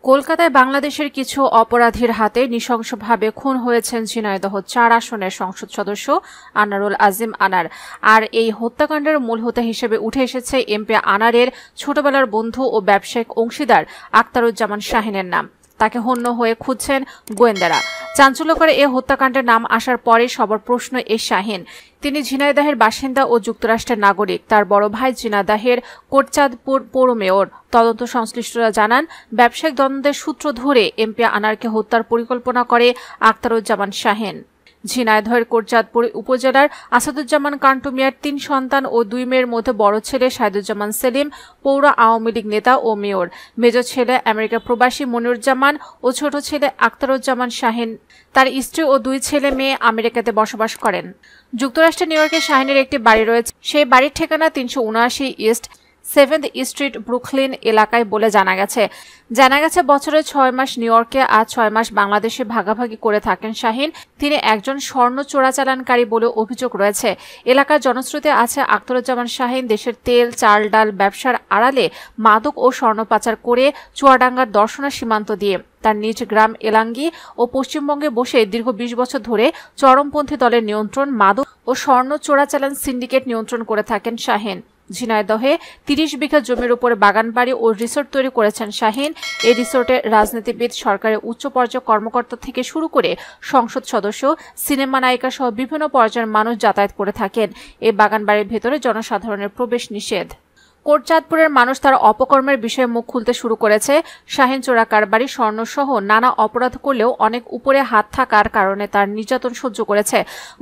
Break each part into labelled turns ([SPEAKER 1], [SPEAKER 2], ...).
[SPEAKER 1] কলকাতায় বাংলাদেশের কিছু অপরাধীর হাতে নৃশংসভাবে খুন হয়েছেন ঝিনাইদহ ৪ আসনের সংসদ সদস্য আনারুল আজিম আনার। আর এই হত্যাকাণ্ডের মূল হোতা হিসেবে উঠে এসেছে এমপি আনারের ছোটবেলার বন্ধু ও ব্যবসায়িক অংশীদার আখতারুজ্জামান শাহিনের নাম। তাকে হন্য হয়ে খুঁজছেন গোয়েন্দারা। চাঞ্চল্যকর এ হত্যাকাণ্ডের নাম আসার পরে সবার প্রশ্ন এই শাহিন। তিনি ঝিনাইদহের বাসিন্দা ও যুক্তরাষ্ট্রের নাগরিক। তার বড় ভাই ঝিনাইদহের কোটচাঁদপুর পৌর মেয়র। তদন্ত সংশ্লিষ্টরা জানান, ব্যবসায়িক দ্বন্দ্বের সূত্র ধরে এমপি আনারকে হত্যার পরিকল্পনা করে আখতারুজ্জামান শাহিন। ঝিনাইদহের কোটচাঁদপুর উপজেলার আসাদুজ্জামান কান্টু মিয়ার ৩ সন্তান ও ২ মেয়ের মধ্যে বড় ছেলে সাইদুজ্জামান সেলিম পৌর আওয়ামী লীগ নেতা ও মেয়র। মেজ ছেলে আমেরিকা প্রবাসী মনিরুজ্জামান ও ছোট ছেলে আখতারুজ্জামান শাহিন। তার স্ত্রী ও ২ ছেলে মেয়ে আমেরিকাতে বসবাস করেন। যুক্তরাষ্ট্রের নিউ ইয়র্কে শাহিনের একটি বাড়ি রয়েছে। সেই বাড়ির ঠিকানা ৩৭৯ ইস্ট 7th স্ট্রিট ব্রুকলিন এলাকায় বলে জানা গেছে বছরে ৬ মাস নিউ ইয়র্কে আর ৬ মাস বাংলাদেশে ভাগাভাগি করে থাকেন শাহিন। তিনি একজন স্বর্ণ চোরাচালানকারী বলে অভিযোগ রয়েছে। এলাকার জনশ্রুতি আছে আখতারুজ্জামান শাহিন দেশের তেল চাল ডাল ব্যবসার আড়ালে মাদক ও স্বর্ণ পাচার করে চুয়াডাঙ্গার দর্শনা সীমান্ত দিয়ে তার নিজ গ্রাম এলাঙ্গি ও পশ্চিমবঙ্গে বসে দীর্ঘ ২০ বছর ধরে চরমপন্থী দলের নিয়ন্ত্রণ, মাদক ও স্বর্ণ চোরাচালান সিন্ডিকেট নিয়ন্ত্রণ করে থাকেন শাহিন। ঝিনাইদহে ৩০ বিঘা জমির উপরে বাগানবাড়ি ও রিসোর্ট তৈরি করেছেন শাহিন। এই রিসোর্টে রাজনীতিবিদ, সরকারের উচ্চ পর্যায়ের কর্মকর্তা থেকে শুরু করে সংসদ সদস্য, সিনেমা নায়িকা সহ বিভিন্ন পর্যায়ের মানুষ যাতায়াত করে থাকেন। এই বাগানবাড়ির ভেতরে জনসাধারণের প্রবেশ নিষেধ। কোটচাঁদপুরের মানুষ তার অপকর্মের বিষয়ে মুখ খুলতে শুরু করেছে। শাহিন চোরা কারবারি, স্বর্ণসহ নানা অপরাধ করলেও অনেক উপরে হাত থাকার কারণে তার নির্যাতন সহ্য করেছে।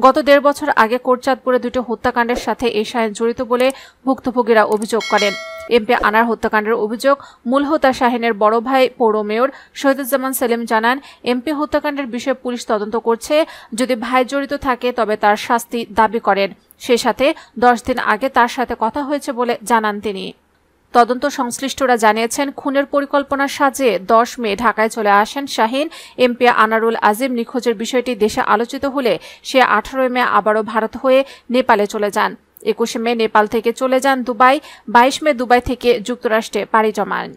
[SPEAKER 1] গত ১.৫ বছর আগে কোটচাঁদপুরে ২টি হত্যাকাণ্ডের সাথে এই শাহিন জড়িত বলে ভুক্তভোগীরা অভিযোগ করেন। এমপি আনার হত্যাকাণ্ডের অভিযোগ মূল হোতা শাহিনের বড় ভাই পৌর মেয়র শহীদুজ্জামান সেলিম জানান, এমপি হত্যাকাণ্ডের বিষয়ে পুলিশ তদন্ত করছে। যদি ভাই জড়িত থাকে তবে তার শাস্তি দাবি করেন। সেই সাথে ১০ দিন আগে তার সাথে কথা হয়েছে বলে জানান তিনি। তদন্ত সংশ্লিষ্টরা জানিয়েছেন, খুনের পরিকল্পনা সাজে ১০ মে ঢাকায় চলে আসেন শাহিন। এমপি আনারুল আজিম নিখোঁজের বিষয়টি দেশে আলোচিত হলে সে ১৮ মে আবারও ভারত হয়ে নেপালে চলে যান। ২১ মে নেপাল থেকে চলে যান দুবাই। ২২ মে দুবাই থেকে যুক্তরাষ্ট্রে পাড়ি জমান।